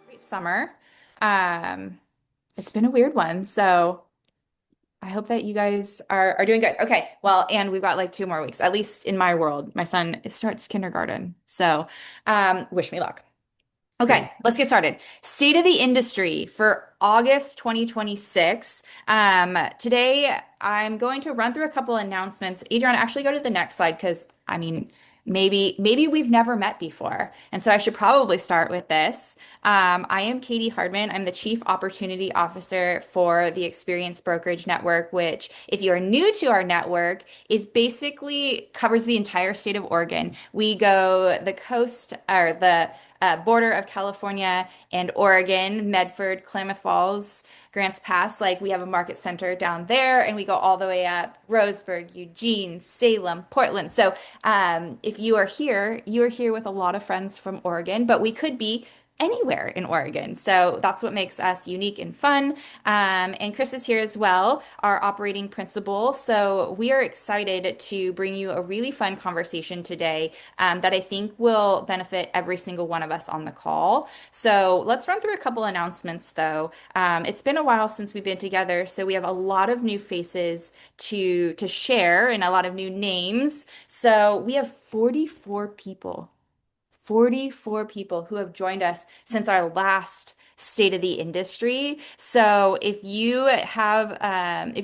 Great summer. Um, it's been a weird one, so I hope that you guys are doing good. Okay, well, and we've got like 2 more weeks, at least in my world. My son starts kindergarten, so wish me luck. Okay, Great. let's get started. State of the industry for August 2026. Today, I'm going to run through a couple announcements. Adrian, actually go to the next slide because maybe we've never met before, and so I should probably start with this. I am Katie Hardman. I'm the Chief Opportunity Officer for the Experience Brokerage Network, which, if you are new to our network, is basically covers the entire state of Oregon. We go the coast or the border of California and Oregon, Medford, Klamath Falls, Grants Pass. Like we have a market center down there, and we go all the way up Roseburg, Eugene, Salem, Portland. So if you are here with a lot of friends from Oregon, but we could be anywhere in Oregon. So that's what makes us unique and fun. And Chris is here as well, our operating principal. So we are excited to bring you a really fun conversation today that I think will benefit every single one of us on the call. So let's run through a couple announcements though. It's been a while since we've been together, so we have a lot of new faces to share and a lot of new names. So we have 44 people who have joined us since our last State of the Industry. So if you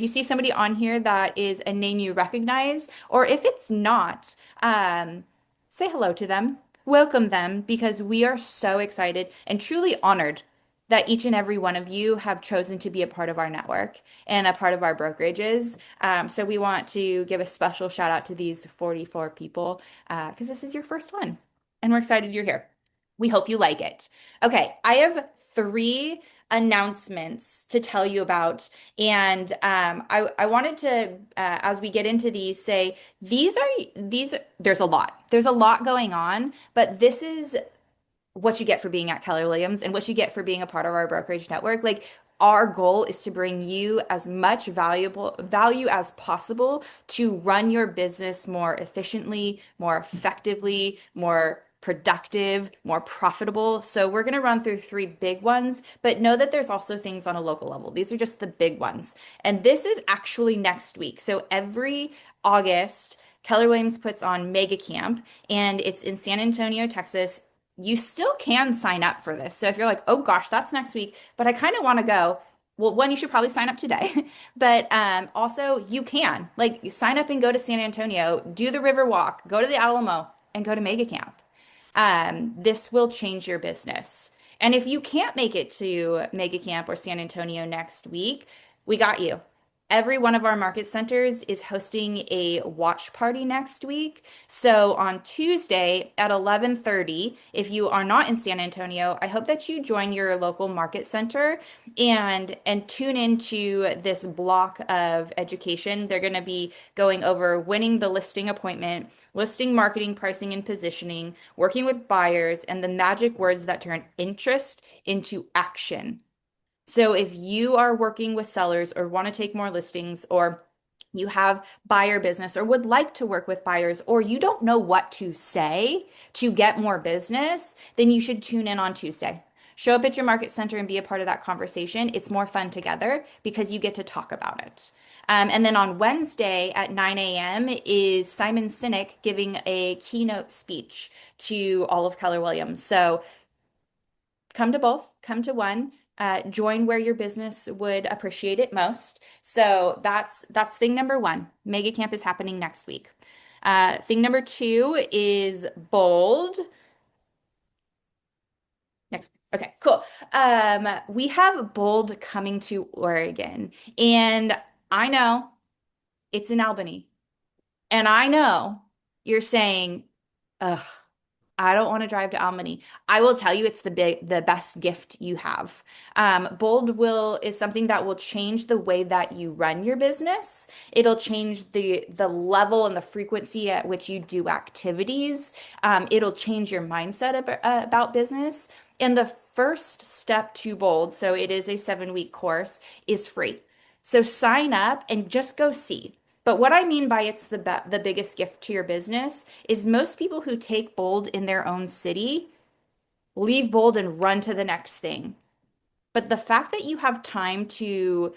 see somebody on here that is a name you recognize, or if it's not, say hello to them, welcome them, because we are so excited and truly honored that each and every one of you have chosen to be a part of our network and a part of our brokerages. So we want to give a special shout out to these 44 people because this is your first one and we're excited you're here. We hope you like it. Okay, I have three announcements to tell you about, and I wanted to, as we get into these, say these. There's a lot. There's a lot going on, but this is what you get for being at Keller Williams and what you get for being a part of our brokerage network. Like our goal is to bring you as much valuable value as possible to run your business more efficiently, more effectively, more productive, more profitable. So we're going to run through three big ones, but know that there's also things on a local level. These are just the big ones. And this is actually next week. So every August, Keller Williams puts on Mega Camp, and it's in San Antonio, Texas. You still can sign up for this. So if you're like, oh gosh, that's next week, but I kind of want to go, well, one, you should probably sign up today. But also, you can like you sign up and go to San Antonio, do the River Walk, go to the Alamo, and go to Mega Camp. This will change your business. And if you can't make it to Mega Camp or San Antonio next week, we got you. Every one of our market centers is hosting a watch party next week. So on Tuesday at 11:30, if you are not in San Antonio, I hope that you join your local market center and tune into this block of education. They're going to be going over winning the listing appointment, listing marketing, pricing, and positioning, working with buyers, and the magic words that turn interest into action. So if you are working with sellers or want to take more listings, or you have buyer business or would like to work with buyers, or you don't know what to say to get more business, then you should tune in on Tuesday. Show up at your market center and be a part of that conversation. It's more fun together because you get to talk about it. And then on Wednesday at 9 a.m. is Simon Sinek giving a keynote speech to all of Keller Williams. So come to both, come to one. Join where your business would appreciate it most. So that's thing number one. Mega Camp is happening next week. Thing number two is Bold. Next. Okay, cool. We have Bold coming to Oregon, and I know it's in Albany, and I know you're saying, ugh, I don't want to drive to Albany. I will tell you it's the best gift you have. Bold will is something that will change the way that you run your business. It'll change the level and the frequency at which you do activities. It'll change your mindset about business. And the first step to Bold, so it is a 7-week course, is free. So sign up and just go see. But what I mean by it's the biggest gift to your business is most people who take Bold in their own city leave bold and run to the next thing. But the fact that you have time to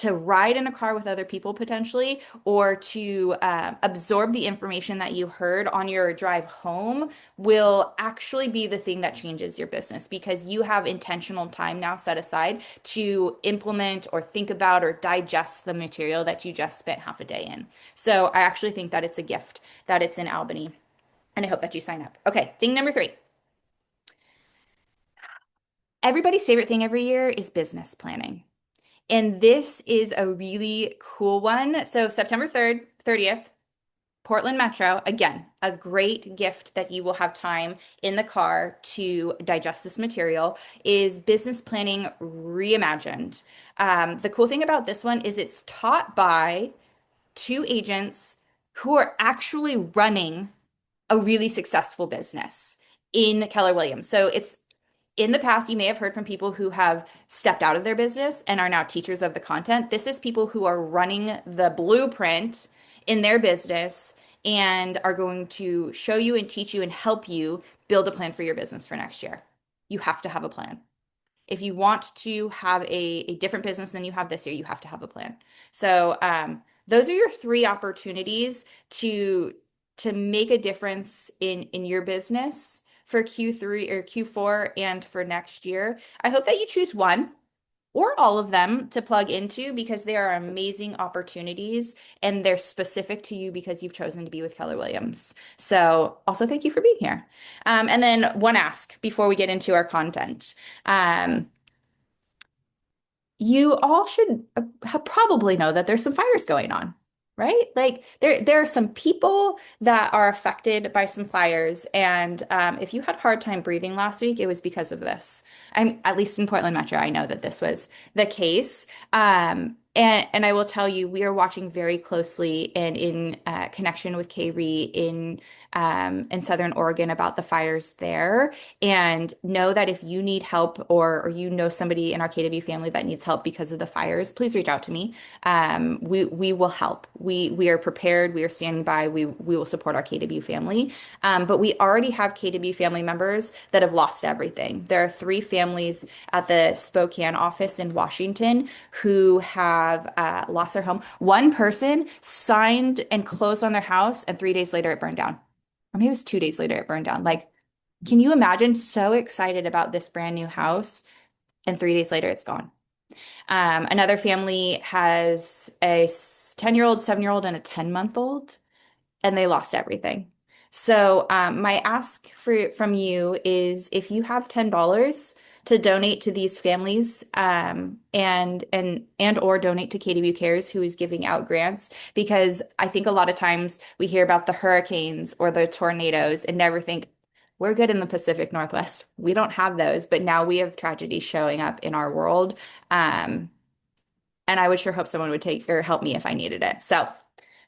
ride in a car with other people potentially, or to absorb the information that you heard on your drive home will actually be the thing that changes your business because you have intentional time now set aside to implement or think about or digest the material that you just spent half a day in. So I actually think that it's a gift that it's in Albany, and I hope that you sign up. Okay, thing number three. Everybody's favorite thing every year is business planning. And this is a really cool one. So September 3rd, 30th, Portland Metro, again, a great gift that you will have time in the car to digest this material is Business Planning Reimagined. The cool thing about this one is it's taught by two agents who are actually running a really successful business in Keller Williams. So it's in the past, you may have heard from people who have stepped out of their business and are now teachers of the content. This is people who are running the blueprint in their business and are going to show you and teach you and help you build a plan for your business for next year. You have to have a plan. If you want to have a different business than you have this year, you have to have a plan. So those are your three opportunities to make a difference in your business for Q3 or Q4 and for next year. I hope that you choose one or all of them to plug into because they are amazing opportunities and they're specific to you because you've chosen to be with Keller Williams. So also thank you for being here. And then one ask before we get into our content. Um, you all should probably know that there's some fires going on, right? Like there are some people that are affected by some fires, and if you had a hard time breathing last week, it was because of this. I'm at least in Portland Metro, I know that this was the case. And I will tell you, we are watching very closely and in connection with KRE in Southern Oregon about the fires there. And know that if you need help or you know somebody in our KW family that needs help because of the fires, please reach out to me. We will help. We are prepared. We are standing by. We will support our KW family. But we already have KW family members that have lost everything. There are three families at the Spokane office in Washington who have lost their home. One person signed and closed on their house, and 3 days later it burned down. Or maybe it was 2 days later it burned down. Like, can you imagine so excited about this brand new house, and 3 days later it's gone? Another family has a 10-year-old, 7-year-old, and a 10-month-old, and they lost everything. So my ask from you is if you have $10 to donate to these families and or donate to KW Cares, who is giving out grants, because I think a lot of times we hear about the hurricanes or the tornadoes and never think we're good in the Pacific Northwest. We don't have those, but now we have tragedy showing up in our world. Um, and I would sure hope someone would take or help me if I needed it. So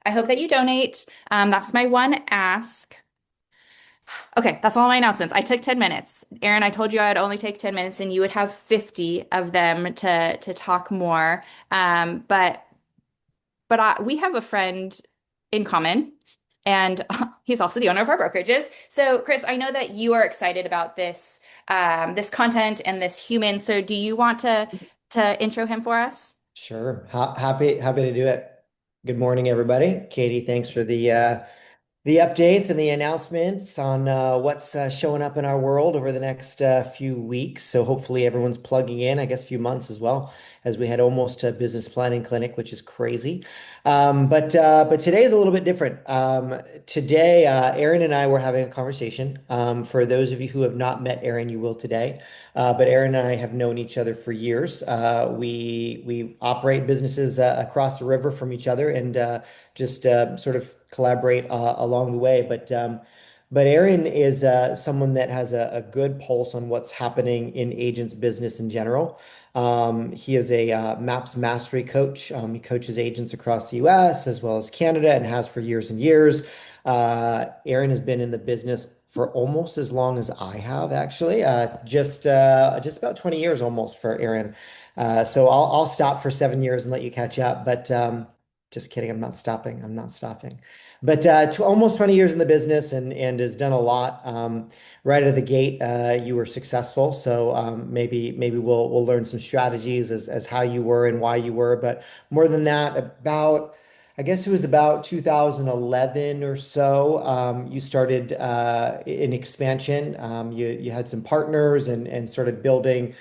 I hope that you donate. That's my one ask. Okay, that's all my announcements. I took 10 minutes. Aaron, I told you I'd only take 10 minutes and you would have 50 of them to talk more. But we have a friend in common, and he's also the owner of our brokerages. So, Chris, I know that you are excited about this content and this human. So, do you want to intro him for us? Sure. Happy to do it. Good morning, everybody. Katie, thanks for the updates and the announcements on what's showing up in our world over the next few weeks. So hopefully everyone's plugging in, I guess, a few months as well, as we head almost to business planning clinic, which is crazy. But today is a little bit different. Today, Erin and I were having a conversation. For those of you who have not met Erin, you will today. But Erin and I have known each other for years. We operate businesses across the river from each other and just sort of collaborate along the way. But Aaron is someone that has a good pulse on what's happening in agents business in general. He is a MAPS mastery coach. He coaches agents across the US as well as Canada and has for years and years. Aaron has been in the business for almost as long as I have, actually. Just about 20 years almost for Aaron. So I'll stop for 7 years and let you catch up. Just kidding. I'm not stopping. I'm not stopping. But almost 20 years in the business and has done a lot. Right out of the gate, you were successful. So maybe we'll learn some strategies as how you were and why you were. But more than that, about I guess it was about 2011 or so. You started an expansion. You had some partners and started building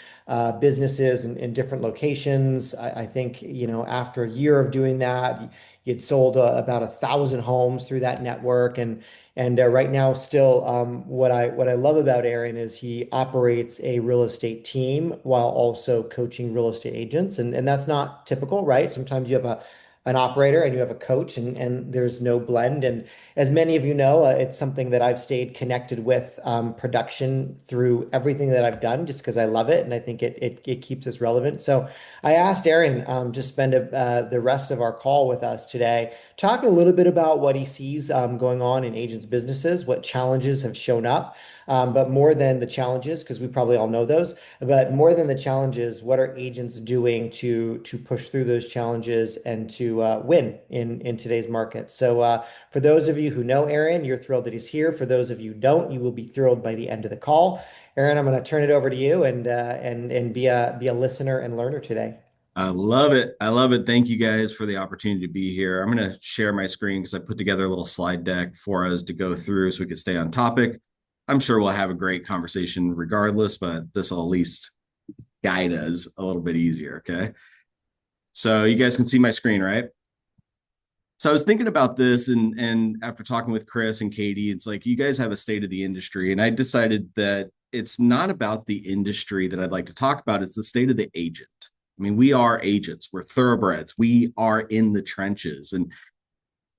businesses in different locations. I think, after a year of doing that, you'd sold about 1,000 homes through that network. And right now, still, what I love about Aaron is he operates a real estate team while also coaching real estate agents, and that's not typical, right? Sometimes you have an operator and you have a coach, and there's no blend. And as many of you know, it's something that I've stayed connected with production through everything that I've done, just because I love it and I think it keeps us relevant. So I asked Aaron to spend the rest of our call with us today, talking a little bit about what he sees going on in agents' businesses, what challenges have shown up, but more than the challenges, because we probably all know those, but more than the challenges, what are agents doing to push through those challenges and to win in today's market? So for those of you who know Aaron, you're thrilled that he's here. For those of you who don't, you will be thrilled by the end of the call. Aaron, I'm going to turn it over to you and be a listener and learner today. I love it. I love it. Thank you guys for the opportunity to be here. I'm going to share my screen because I put together a little slide deck for us to go through so we can stay on topic. I'm sure we'll have a great conversation regardless, but this will at least guide us a little bit easier. Okay. So you guys can see my screen, right? So I was thinking about this and after talking with Chris and Katie, it's like you guys have a state of the industry. And I decided that it's not about the industry that I'd like to talk about. It's the state of the agent. I mean, we are agents. We're thoroughbreds. We are in the trenches. And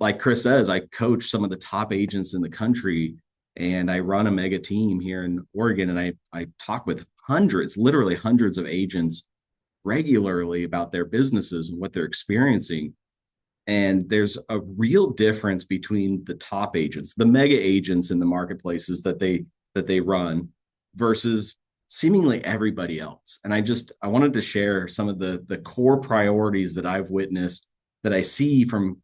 like Chris says, I coach some of the top agents in the country and I run a mega team here in Oregon. And I talk with hundreds, literally hundreds of agents regularly about their businesses and what they're experiencing. And there's a real difference between the top agents, the mega agents in the marketplaces that they run versus seemingly everybody else. And I wanted to share some of the core priorities that I've witnessed that I see from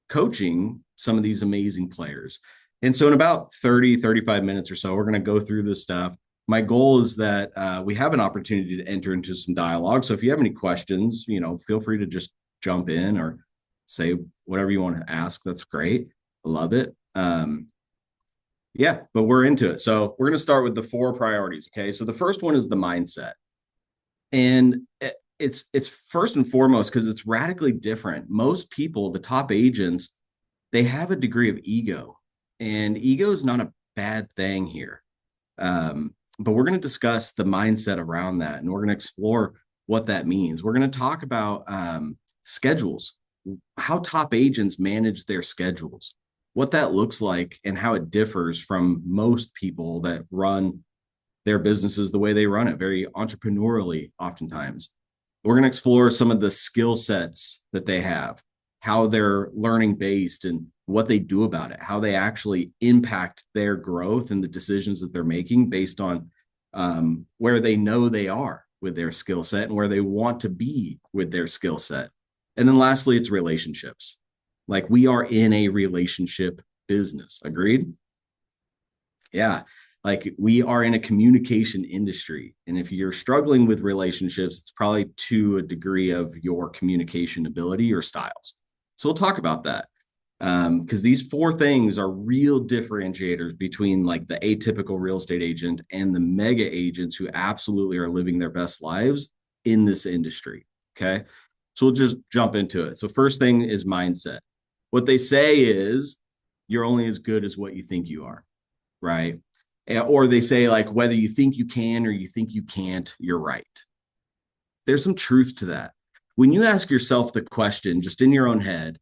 coaching some of these amazing players. And so in about 30, 35 minutes or so, we're going to go through this stuff. My goal is that we have an opportunity to enter into some dialogue. So if you have any questions, feel free to just jump in or say whatever you want to ask. That's great. I love it. Yeah, but we're into it. So we're going to start with the 4 priorities. Okay. So the first one is the mindset. And it's first and foremost because it's radically different. Most people, the top agents, they have a degree of ego, and ego is not a bad thing here. But we're going to discuss the mindset around that, and we're going to explore what that means. We're going to talk about schedules, how top agents manage their schedules, what that looks like, and how it differs from most people that run their businesses the way they run it, very entrepreneurially oftentimes. We're going to explore some of the skill sets that they have, how they're learning based and what they do about it, how they actually impact their growth and the decisions that they're making based on where they know they are with their skill set and where they want to be with their skill set. And then lastly, it's relationships. Like we are in a relationship business. Agreed? Yeah. Like we are in a communication industry. And if you're struggling with relationships, it's probably to a degree of your communication ability or styles. So we'll talk about that. Because these 4 things are real differentiators between like the atypical real estate agent and the mega agents who absolutely are living their best lives in this industry. Okay. So we'll just jump into it. So first thing is mindset. What they say is you're only as good as what you think you are, right? Or they say like whether you think you can or you think you can't, you're right. There's some truth to that. When you ask yourself the question just in your own head,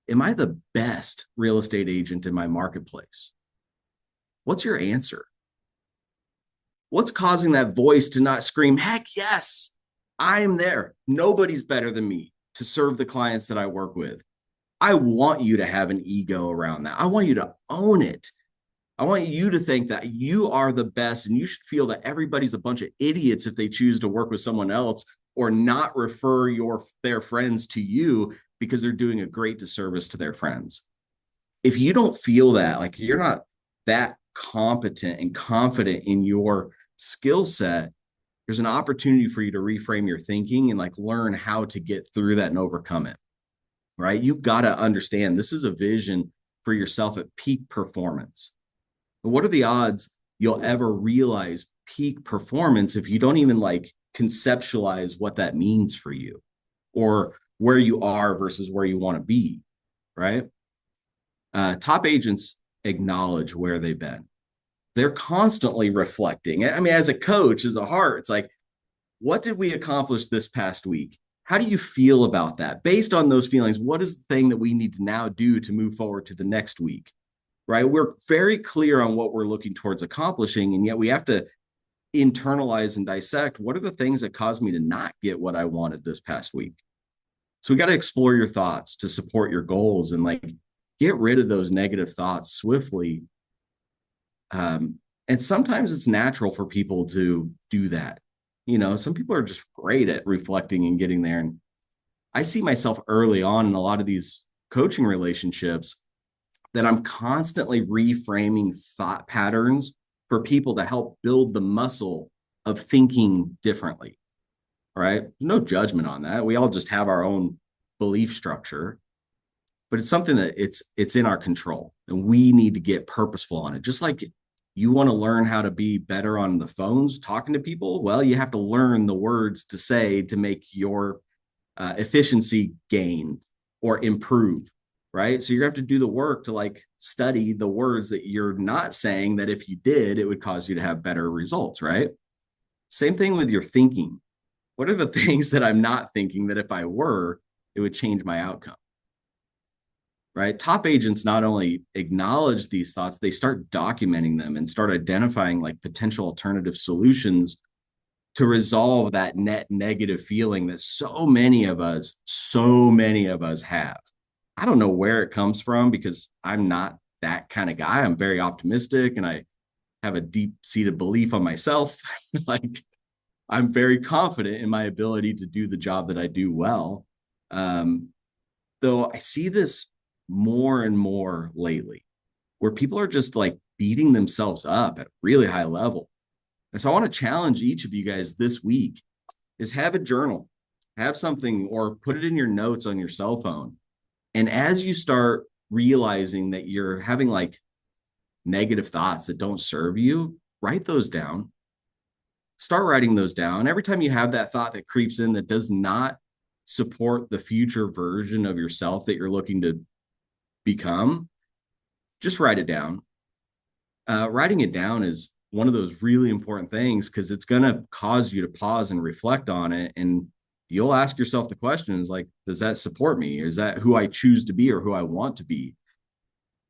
am I the best real estate agent in my marketplace? What's your answer? What's causing that voice to not scream, heck yes, I am there. Nobody's better than me to serve the clients that I work with. I want you to have an ego around that. I want you to own it. I want you to think that you are the best, and you should feel that everybody's a bunch of idiots if they choose to work with someone else or not refer their friends to you because they're doing a great disservice to their friends. If you don't feel that, like you're not that competent and confident in your skill set, there's an opportunity for you to reframe your thinking and like learn how to get through that and overcome it, right? You got to understand this is a vision for yourself at peak performance. But what are the odds you'll ever realize peak performance if you don't even like conceptualize what that means for you or where you are versus where you want to be, right? Top agents acknowledge where they've been. They're constantly reflecting. I mean, as a coach, as a heart, it's like, what did we accomplish this past week? How do you feel about that? Based on those feelings, what is the thing that we need to now do to move forward to the next week? Right? We're very clear on what we're looking towards accomplishing, and yet we have to internalize and dissect what are the things that caused me to not get what I wanted this past week. So we got to explore your thoughts to support your goals and like get rid of those negative thoughts swiftly. And sometimes it's natural for people to do that. You know, some people are just great at reflecting and getting there. And I see myself early on in a lot of these coaching relationships that I'm constantly reframing thought patterns for people to help build the muscle of thinking differently, right? No judgment on that. We all just have our own belief structure, but it's something that it's in our control and we need to get purposeful on it. Just like you want to learn how to be better on the phones talking to people, well, you have to learn the words to say to make your efficiency gain or improve, right? So you're going to have to do the work to like study the words that you're not saying that if you did, it would cause you to have better results, right? Same thing with your thinking. What are the things that I'm not thinking that if I were, it would change my outcome? Right? Top agents not only acknowledge these thoughts, they start documenting them and start identifying like potential alternative solutions to resolve that net negative feeling that so many of us have. I don't know where it comes from because I'm not that kind of guy. I'm very optimistic and I have a deep-seated belief on myself. Like I'm very confident in my ability to do the job that I do well. Though I see this more and more lately where people are just like beating themselves up at a really high level. And so I want to challenge each of you guys this week is have a journal, have something or put it in your notes on your cell phone. And as you start realizing that you're having like negative thoughts that don't serve you, write those down. Start writing those down. Every time you have that thought that creeps in that does not support the future version of yourself that you're looking to become, just write it down. Writing it down is one of those really important things because it's going to cause you to pause and reflect on it. And you'll ask yourself the questions like, does that support me? Is that who I choose to be or who I want to be?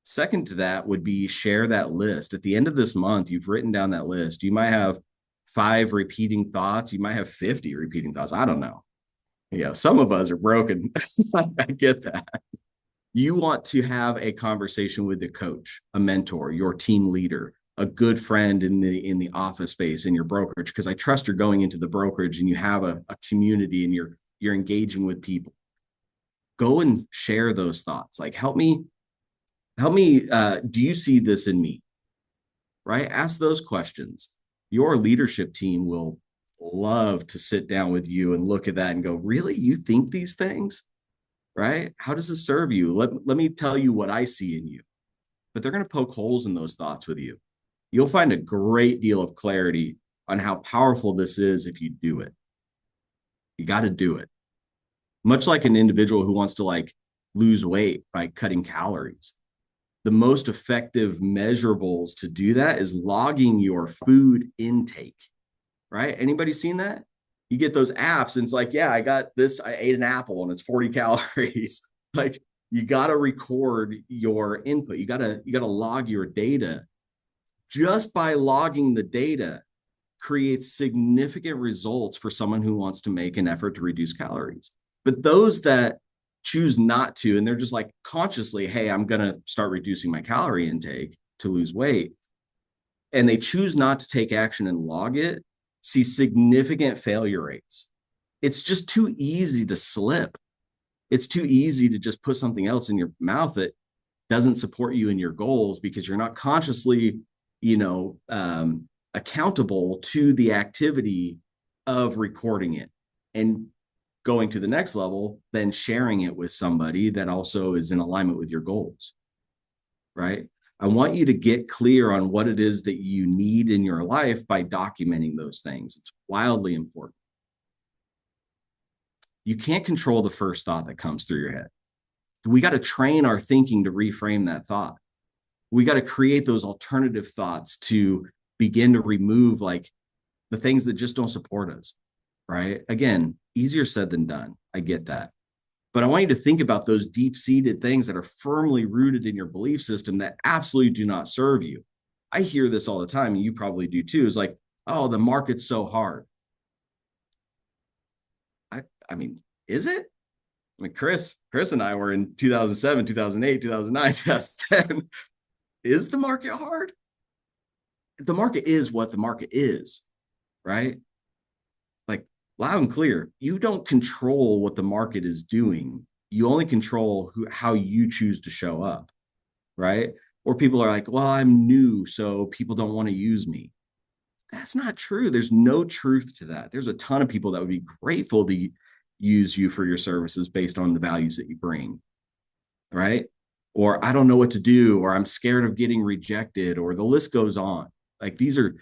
Second to that would be share that list. At the end of this month, you've written down that list. You might have 5 repeating thoughts. You might have 50 repeating thoughts. I don't know. You know, some of us are broken. I get that. You want to have a conversation with a coach, a mentor, your team leader, a good friend in the office space in your brokerage, because I trust you're going into the brokerage and you have a community and you're engaging with people. Go and share those thoughts. Like, help me. Do you see this in me? Right? Ask those questions. Your leadership team will love to sit down with you and look at that and go, really? You think these things? Right? How does this serve you? Let me tell you what I see in you. But they're going to poke holes in those thoughts with you. You'll find a great deal of clarity on how powerful this is if you do it. You got to do it. Much like an individual who wants to like lose weight by cutting calories. The most effective measurables to do that is logging your food intake, right? Anybody seen that? You get those apps and it's like, yeah, I got this. I ate an apple and it's 40 calories. Like you got to record your input. You got to log your data. Just by logging the data creates significant results for someone who wants to make an effort to reduce calories. But those that choose not to, and they're just like consciously, hey, I'm going to start reducing my calorie intake to lose weight. And they choose not to take action and log it, see significant failure rates. It's just too easy to slip. It's too easy to just put something else in your mouth that doesn't support you in your goals because you're not consciously, accountable to the activity of recording it and going to the next level, then sharing it with somebody that also is in alignment with your goals, right? I want you to get clear on what it is that you need in your life by documenting those things. It's wildly important. You can't control the first thought that comes through your head. We got to train our thinking to reframe that thought. We got to create those alternative thoughts to begin to remove like the things that just don't support us, right? Again, easier said than done. I get that. But I want you to think about those deep-seated things that are firmly rooted in your belief system that absolutely do not serve you. I hear this all the time, and you probably do too. It's like, oh, the market's so hard. I mean, is it? I mean, Chris and I were in 2007, 2008, 2009, 2010. Is the market hard? The market is what the market is, right? Like loud and clear, you don't control what the market is doing. You only control how you choose to show up, right? Or people are like, well, I'm new, so people don't want to use me. That's not true. There's no truth to that. There's a ton of people that would be grateful to use you for your services based on the values that you bring, right? Or I don't know what to do, or I'm scared of getting rejected, or the list goes on. Like these are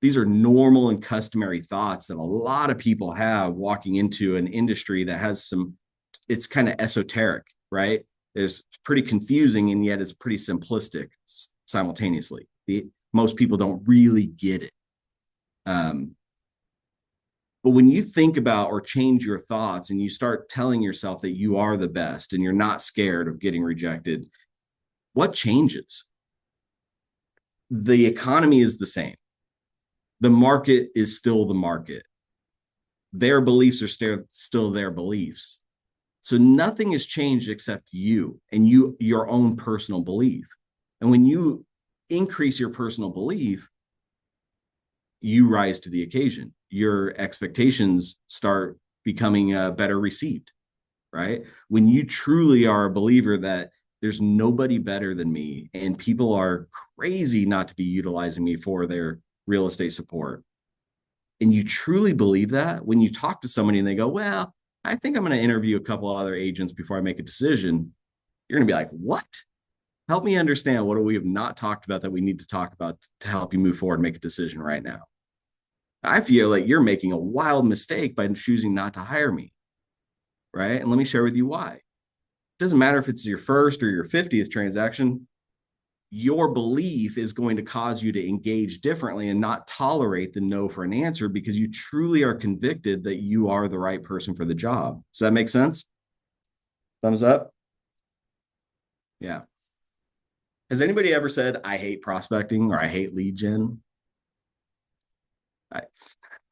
normal and customary thoughts that a lot of people have walking into an industry that has it's kind of esoteric, right? It's pretty confusing, and yet it's pretty simplistic simultaneously. Most people don't really get it. But when you think about or change your thoughts and you start telling yourself that you are the best and you're not scared of getting rejected, what changes? The economy is the same. The market is still the market. Their beliefs are still their beliefs. So nothing has changed except you and your own personal belief. And when you increase your personal belief, you rise to the occasion. Your expectations start becoming better received, right? When you truly are a believer that there's nobody better than me and people are crazy not to be utilizing me for their real estate support, and you truly believe that, when you talk to somebody and they go, well, I think I'm going to interview a couple other agents before I make a decision, you're going to be like, what? Help me understand, what do we have not talked about that we need to talk about to help you move forward and make a decision right now? I feel like you're making a wild mistake by choosing not to hire me, right? And let me share with you why. It doesn't matter if it's your first or your 50th transaction. Your belief is going to cause you to engage differently and not tolerate the no for an answer because you truly are convicted that you are the right person for the job. Does that make sense? Thumbs up? Yeah. Has anybody ever said, I hate prospecting or I hate lead gen?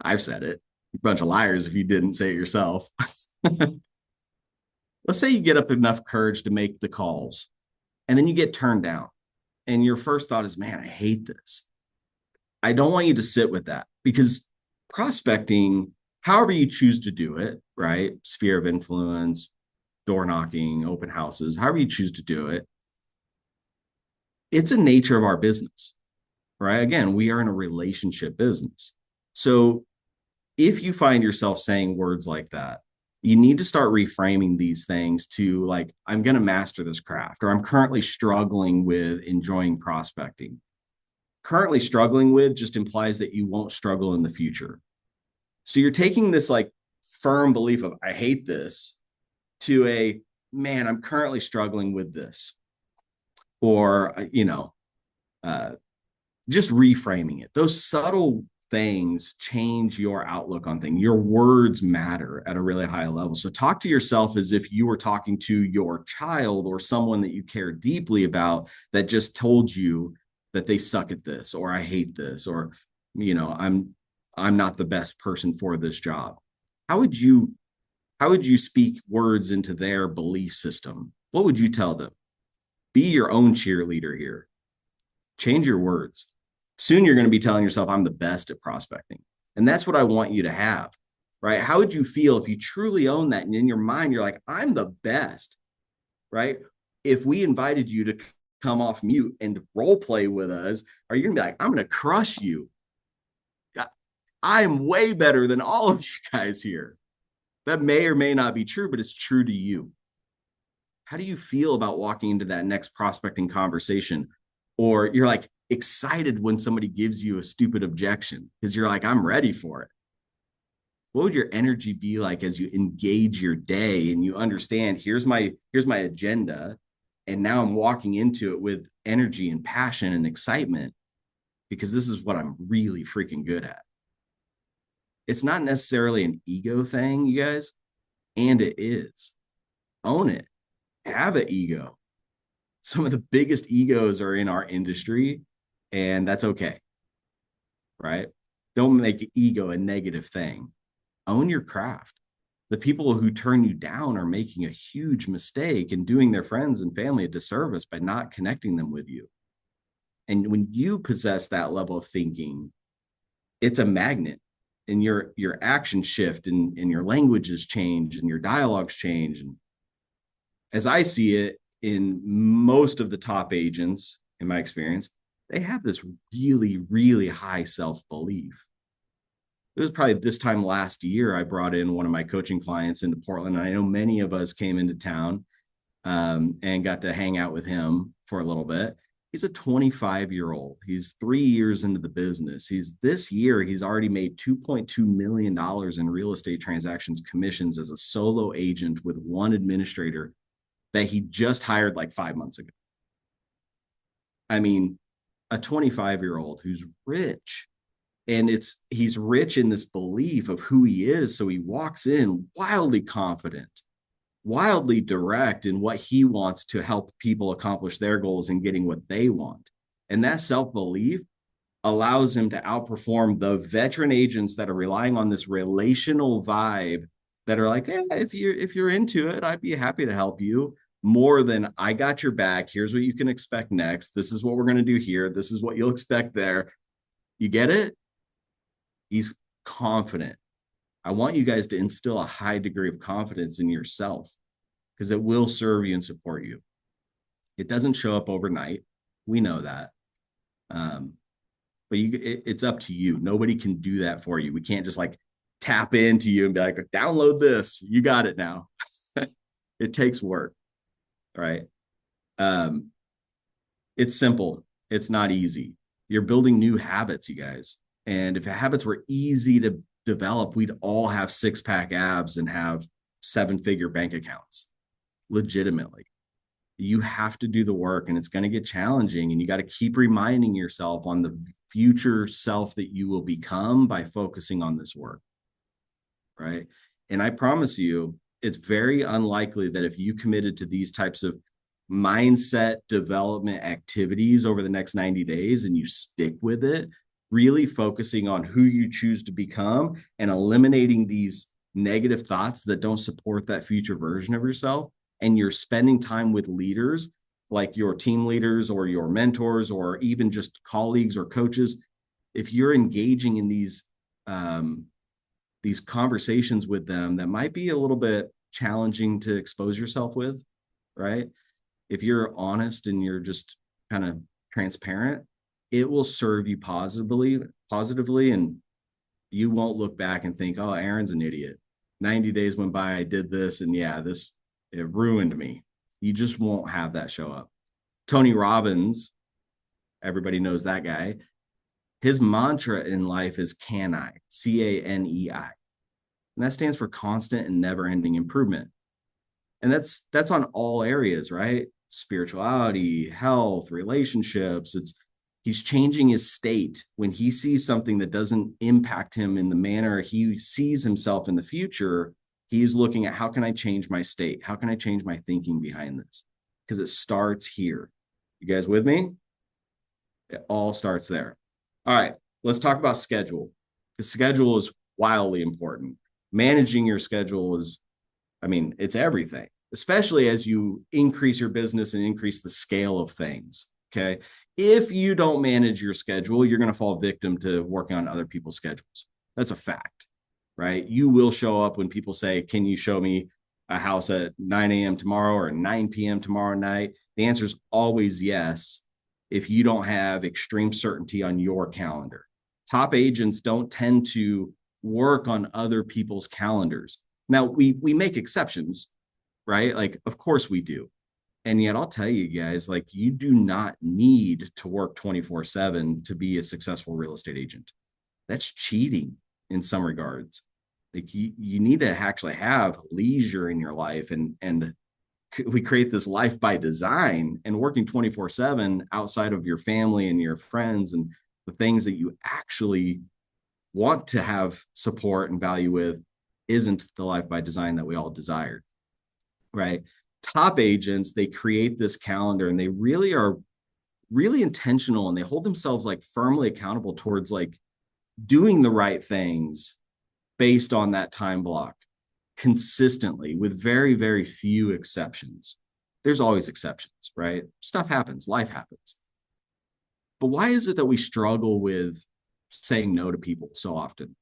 I've said it. You're a bunch of liars if you didn't say it yourself. Let's say you get up enough courage to make the calls and then you get turned down. And your first thought is, man, I hate this. I don't want you to sit with that because prospecting, however you choose to do it, right? Sphere of influence, door knocking, open houses, however you choose to do it, it's a nature of our business, right? Again, we are in a relationship business. So if you find yourself saying words like that, you need to start reframing these things to like, I'm going to master this craft, or I'm currently struggling with enjoying prospecting. Currently struggling with just implies that you won't struggle in the future. So you're taking this like firm belief of, I hate this, to a, man, I'm currently struggling with this. Or, just reframing it. Those subtle things change your outlook on things. Your words matter at a really high level. So talk to yourself as if you were talking to your child or someone that you care deeply about that told you that they suck at this, or I hate this, or, I'm not the best person for this job. How would you speak words into their belief system? What would you tell them? Be your own cheerleader here. Change your words. Soon you're going to be telling yourself, I'm the best at prospecting. And that's what I want you to have, right? How would you feel if you truly own that? And in your mind, you're like, I'm the best, right? If we invited you to come off mute and role play with us, are you gonna be like, I'm gonna crush you? I'm way better than all of you guys here. That may or may not be true, but it's true to you. How do you feel about walking into that next prospecting conversation? Or you're like excited when somebody gives you a stupid objection because you're like, I'm ready for it. What would your energy be like as you engage your day and you understand here's my agenda, and now I'm walking into it with energy and passion and excitement because this is what I'm really freaking good at. It's not necessarily an ego thing, you guys, and it is. Own it. Have an ego. Some of the biggest egos are in our industry, and that's okay, right? Don't make ego a negative thing. Own your craft. The people who turn you down are making a huge mistake and doing their friends and family a disservice by not connecting them with you. And when you possess that level of thinking, it's a magnet, and your actions shift, and your languages change and your dialogues change. And as I see it, in most of the top agents, in my experience, they have this really, really high self-belief. It was probably this time last year I brought in one of my coaching clients into Portland. And I know many of us came into town and got to hang out with him for a little bit. He's a 25-year-old. He's 3 years into the business. This year, he's already made $2.2 million in real estate transactions commissions as a solo agent with one administrator that he just hired like 5 months ago. I mean, a 25-year-old who's rich. And he's rich in this belief of who he is. So he walks in wildly confident, wildly direct in what he wants to help people accomplish their goals and getting what they want. And that self-belief allows him to outperform the veteran agents that are relying on this relational vibe that are like, if you're into it, I'd be happy to help you, more than I got your back. Here's what you can expect next. This is what we're going to do here. This is what you'll expect there. You get it? He's confident. I want you guys to instill a high degree of confidence in yourself because it will serve you and support you. It doesn't show up overnight. We know that. But it's up to you. Nobody can do that for you. We can't just like tap into you and be like, download this. You got it now. It takes work, right? It's simple. It's not easy. You're building new habits, you guys. And if habits were easy to develop, we'd all have six-pack abs and have seven-figure bank accounts. Legitimately. You have to do the work, and it's going to get challenging, and you got to keep reminding yourself on the future self that you will become by focusing on this work, right? And I promise you, it's very unlikely that if you committed to these types of mindset development activities over the next 90 days and you stick with it, really focusing on who you choose to become and eliminating these negative thoughts that don't support that future version of yourself, and you're spending time with leaders like your team leaders or your mentors or even just colleagues or coaches, if you're engaging in these conversations with them that might be a little bit challenging to expose yourself with, right? If you're honest and you're just kind of transparent, it will serve you positively, and you won't look back and think, oh, Aaron's an idiot. 90 days went by, I did this, and yeah, it ruined me. You just won't have that show up. Tony Robbins, everybody knows that guy. His mantra in life is CANI, CANEI. And that stands for constant and never-ending improvement. And that's on all areas, right? Spirituality, health, relationships. He's changing his state when he sees something that doesn't impact him in the manner he sees himself in the future. He's looking at, how can I change my state? How can I change my thinking behind this? Because it starts here. You guys with me? It all starts there. All right, let's talk about schedule. The schedule is wildly important. Managing your schedule it's everything, especially as you increase your business and increase the scale of things, okay? If you don't manage your schedule, you're going to fall victim to working on other people's schedules. That's a fact. right? You will show up when people say, can you show me a house at 9 a.m. tomorrow or 9 p.m. tomorrow night? The answer is always yes, if you don't have extreme certainty on your calendar. Top agents don't tend to work on other people's calendars. Now, we make exceptions, right? Like, of course we do. And yet I'll tell you guys, like, you do not need to work 24/7 to be a successful real estate agent. That's cheating in some regards. Like, you need to actually have leisure in your life, and we create this life by design, and working 24/7 outside of your family and your friends and the things that you actually want to have support and value with isn't the life by design that we all desired, right? Top agents, they create this calendar, and they really are really intentional, and they hold themselves like firmly accountable towards like doing the right things based on that time block consistently, with very, very few exceptions. There's always exceptions, right? Stuff happens, life happens. But why is it that we struggle with saying no to people so often?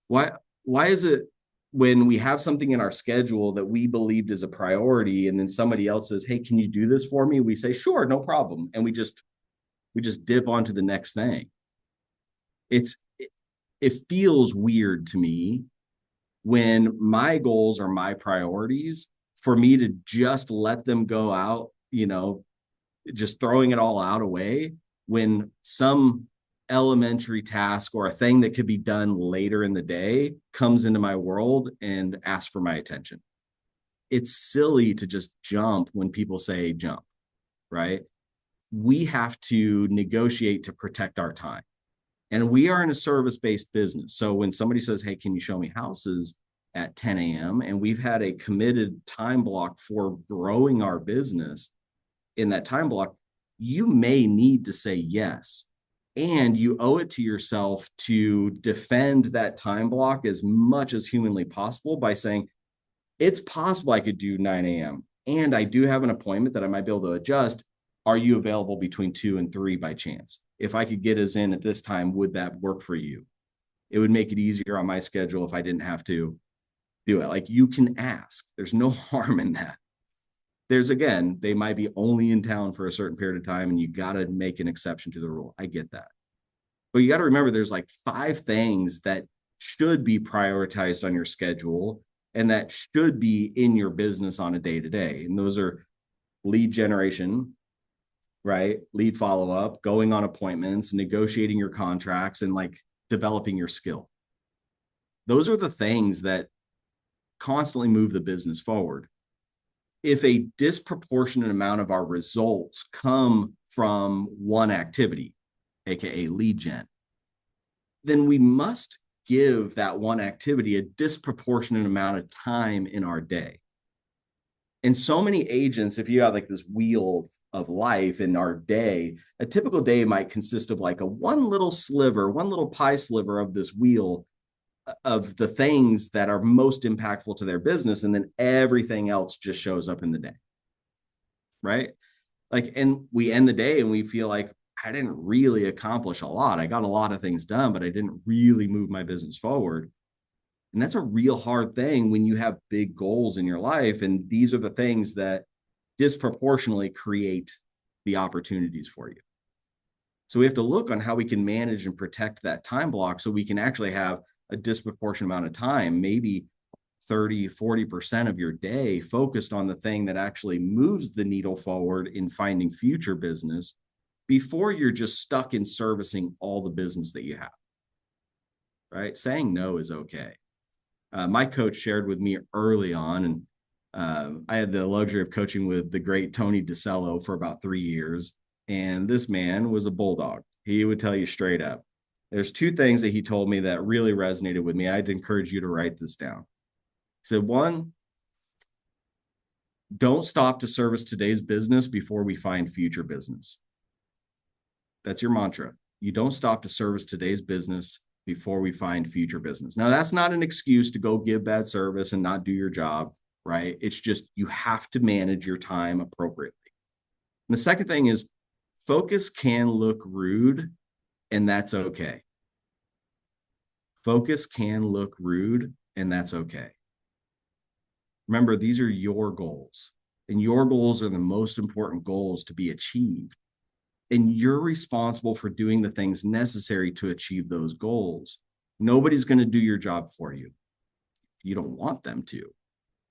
Why is it when we have something in our schedule that we believed is a priority, and then somebody else says, hey, can you do this for me? We say, sure, no problem. And we just dip onto the next thing. It feels weird to me when my goals are my priorities, for me to just let them go out, just throwing it all out away, when some elementary task or a thing that could be done later in the day comes into my world and asks for my attention. It's silly to just jump when people say jump, right? We have to negotiate to protect our time. And we are in a service-based business. So when somebody says, hey, can you show me houses at 10 a.m., and we've had a committed time block for growing our business in that time block, you may need to say yes. And you owe it to yourself to defend that time block as much as humanly possible by saying, it's possible I could do 9 a.m. and I do have an appointment that I might be able to adjust. Are you available between 2 and 3 by chance? If I could get us in at this time, would that work for you? It would make it easier on my schedule if I didn't have to do it. Like, you can ask. There's no harm in that. There's, again, they might be only in town for a certain period of time, and you got to make an exception to the rule. I get that. But you got to remember, there's like 5 things that should be prioritized on your schedule and that should be in your business on a day-to-day. And those are lead generation, right? Lead follow-up, going on appointments, negotiating your contracts, and like developing your skill. Those are the things that constantly move the business forward. If a disproportionate amount of our results come from one activity, aka lead gen, then we must give that one activity a disproportionate amount of time in our day. And so many agents, if you have like this wheel of life in our day, a typical day might consist of like one little pie sliver of this wheel of the things that are most impactful to their business, and then everything else just shows up in the day, right? Like, and we end the day and we feel like, I didn't really accomplish a lot. I got a lot of things done, but I didn't really move my business forward. And that's a real hard thing when you have big goals in your life. And these are the things that disproportionately create the opportunities for you. So we have to look on how we can manage and protect that time block so we can actually have a disproportionate amount of time, maybe 30, 40% of your day focused on the thing that actually moves the needle forward in finding future business, before you're just stuck in servicing all the business that you have, right? Saying no is okay. My coach shared with me early on, and I had the luxury of coaching with the great Tony DeCello for about 3 years. And this man was a bulldog. He would tell you straight up. There's 2 things that he told me that really resonated with me. I'd encourage you to write this down. He said, 1, don't stop to service today's business before we find future business. That's your mantra. You don't stop to service today's business before we find future business. Now, that's not an excuse to go give bad service and not do your job, right? It's just, you have to manage your time appropriately. And the second thing is, focus can look rude, and that's okay. Focus can look rude, and that's okay. Remember, these are your goals, and your goals are the most important goals to be achieved. And you're responsible for doing the things necessary to achieve those goals. Nobody's going to do your job for you. You don't want them to.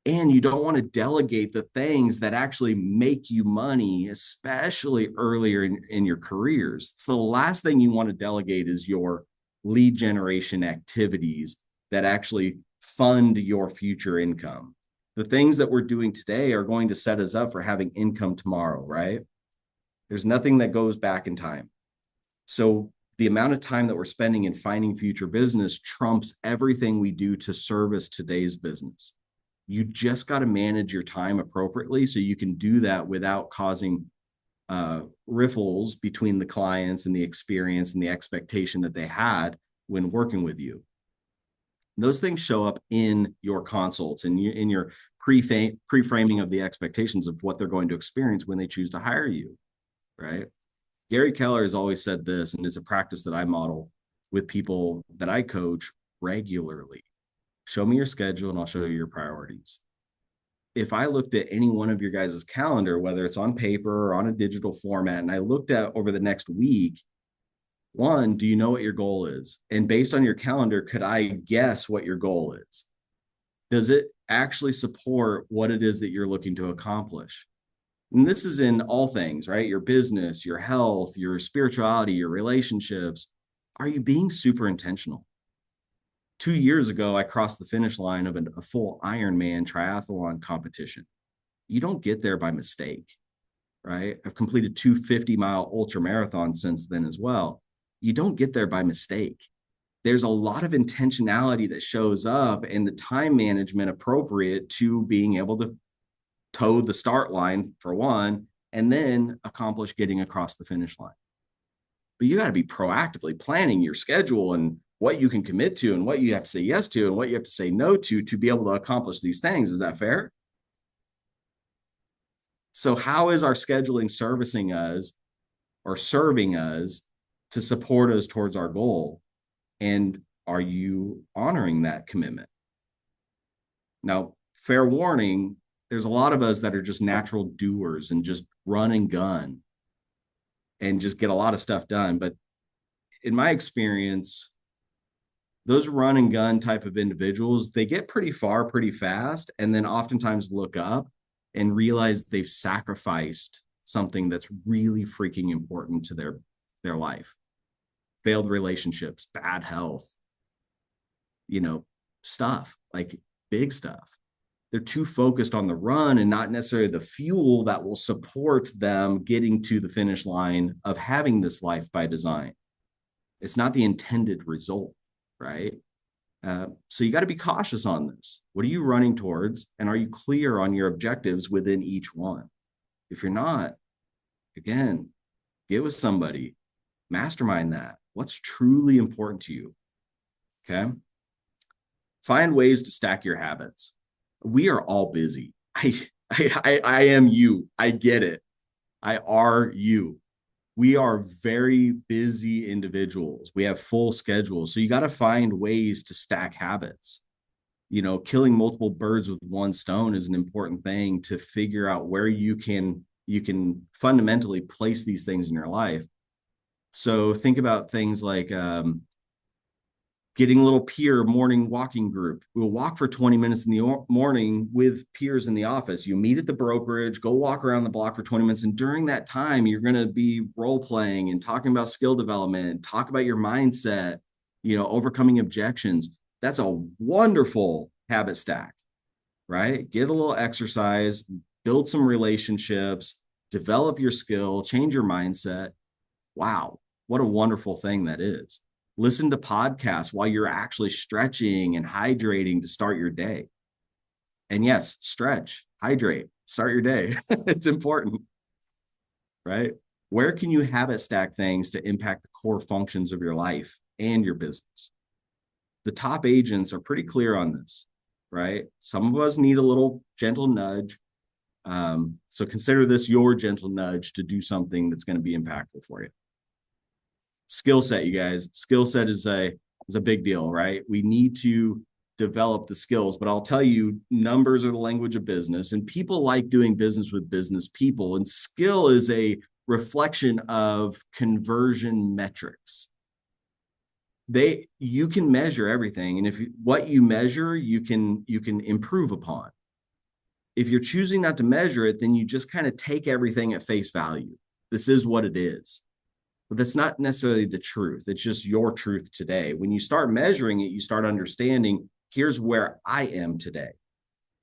And you don't want to delegate the things that actually make you money, especially earlier in your careers. It's the last thing you want to delegate is your lead generation activities that actually fund your future income. The things that we're doing today are going to set us up for having income tomorrow, right? There's nothing that goes back in time. So the amount of time that we're spending in finding future business trumps everything we do to service today's business. You just got to manage your time appropriately so you can do that without causing riffles between the clients and the experience and the expectation that they had when working with you. Those things show up in your consults and in your pre-framing of the expectations of what they're going to experience when they choose to hire you, right? Gary Keller has always said this, and it's a practice that I model with people that I coach regularly. Show me your schedule and I'll show you your priorities. If I looked at any one of your guys' calendar, whether it's on paper or on a digital format, and I looked at over the next week, one, do you know what your goal is? And based on your calendar, could I guess what your goal is? Does it actually support what it is that you're looking to accomplish? And this is in all things, right? Your business, your health, your spirituality, your relationships. Are you being super intentional? 2 years ago, I crossed the finish line of a full Ironman triathlon competition. You don't get there by mistake, right? I've completed 2 50-mile ultra marathons since then as well. You don't get there by mistake. There's a lot of intentionality that shows up and the time management appropriate to being able to toe the start line for one, and then accomplish getting across the finish line. But you got to be proactively planning your schedule and what you can commit to and what you have to say yes to and what you have to say no to be able to accomplish these things. Is that fair? So how is our scheduling servicing us or serving us to support us towards our goal? And are you honoring that commitment? Now, fair warning, there's a lot of us that are just natural doers and just run and gun and just get a lot of stuff done. But in my experience, those run and gun type of individuals, they get pretty far pretty fast and then oftentimes look up and realize they've sacrificed something that's really freaking important to their life. Failed relationships, bad health, stuff, like big stuff. They're too focused on the run and not necessarily the fuel that will support them getting to the finish line of having this life by design. It's not the intended result, right? So you got to be cautious on this. What are you running towards? And are you clear on your objectives within each one? If you're not, again, get with somebody, mastermind that. What's truly important to you? Okay. Find ways to stack your habits. We are all busy. I am you. I get it. I are you. We are very busy individuals. We have full schedules. So you got to find ways to stack habits. Killing multiple birds with one stone is an important thing to figure out where you can fundamentally place these things in your life. So think about things like getting a little peer morning walking group. We'll walk for 20 minutes in the morning with peers in the office. You meet at the brokerage, go walk around the block for 20 minutes. And during that time, you're going to be role playing and talking about skill development, talk about your mindset, overcoming objections. That's a wonderful habit stack, right? Get a little exercise, build some relationships, develop your skill, change your mindset. Wow, what a wonderful thing that is. Listen to podcasts while you're actually stretching and hydrating to start your day. And yes, stretch, hydrate, start your day. It's important, right? Where can you habit stack things to impact the core functions of your life and your business? The top agents are pretty clear on this, right? Some of us need a little gentle nudge. So consider this your gentle nudge to do something that's going to be impactful for you. Skill set, you guys. Skill set is a is a big deal, right? We need to develop the skills, but I'll tell you, numbers are the language of business, and people like doing business with business people, and skill is a reflection of conversion metrics. You can measure everything, and what you measure, you can improve upon. If you're choosing not to measure it, then you just kind of take everything at face value. This is what it is. But that's not necessarily the truth. It's just your truth today. When you start measuring it, you start understanding, here's where I am today.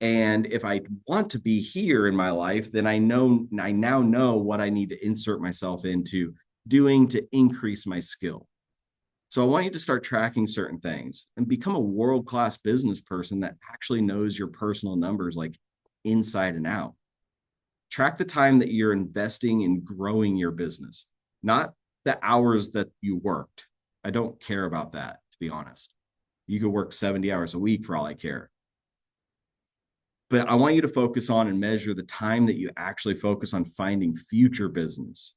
And if I want to be here in my life, then I now know what I need to insert myself into doing to increase my skill. So I want you to start tracking certain things and become a world-class business person that actually knows your personal numbers like inside and out. Track the time that you're investing in growing your business, not the hours that you worked. I don't care about that, to be honest. You could work 70 hours a week for all I care. But I want you to focus on and measure the time that you actually focus on finding future business,